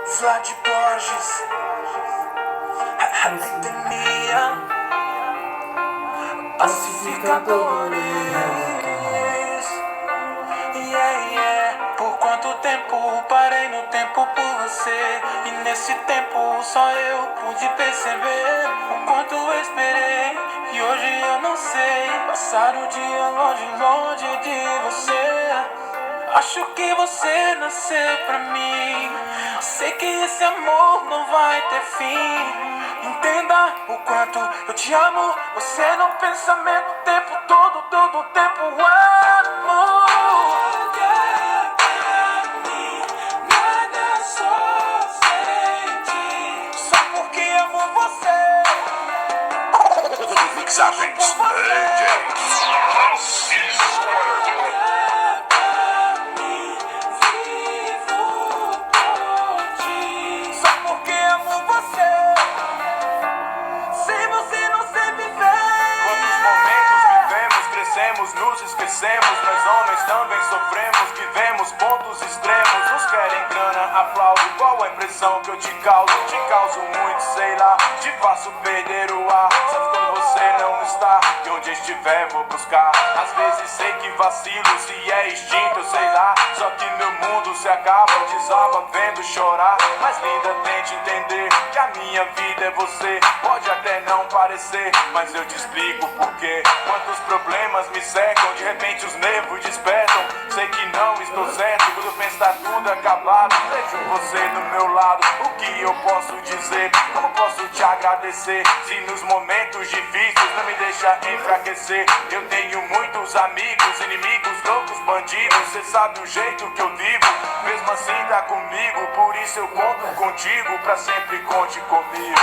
Vlad Borges, Academia, Pacificadores. Por quanto tempo parei no tempo por você, e nesse tempo só eu pude perceber o quanto eu esperei, e hoje eu não sei passar o dia longe, longe de você. Acho que você nasceu pra mim, sei que esse amor não vai ter fim. Entenda o quanto eu te amo, você no pensamento o tempo todo, todo o tempo amo. Nada só sem ti, só porque amo você. Mixagens DJ. Nos esquecemos, nós homens também sofremos, vivemos pontos extremos. Uns querem grana, aplauso, qual a impressão que eu te causo? Te causo muito, sei lá, te faço perder o ar. Sabe quando você não está, e onde estiver vou buscar. Às vezes sei que vacilo, se é instinto, sei lá. Só que meu mundo se acaba, desaba vendo chorar. Mas linda, tente entender que a minha vida é você. Pode até não parecer, mas eu te explico porquê. Quantos problemas me cercam, de repente os nervos despertam. Sei que não estou certo, quando eu penso tá tudo acabado. Vejo você do meu lado, o que eu posso dizer? Como posso te agradecer, se nos momentos difíceis não me deixa enfraquecer? Eu tenho muitos amigos, inimigos, loucos, bandidos. Cê sabe o jeito que eu vivo, mesmo assim tá comigo. Por isso eu conto contigo, pra sempre conte comigo.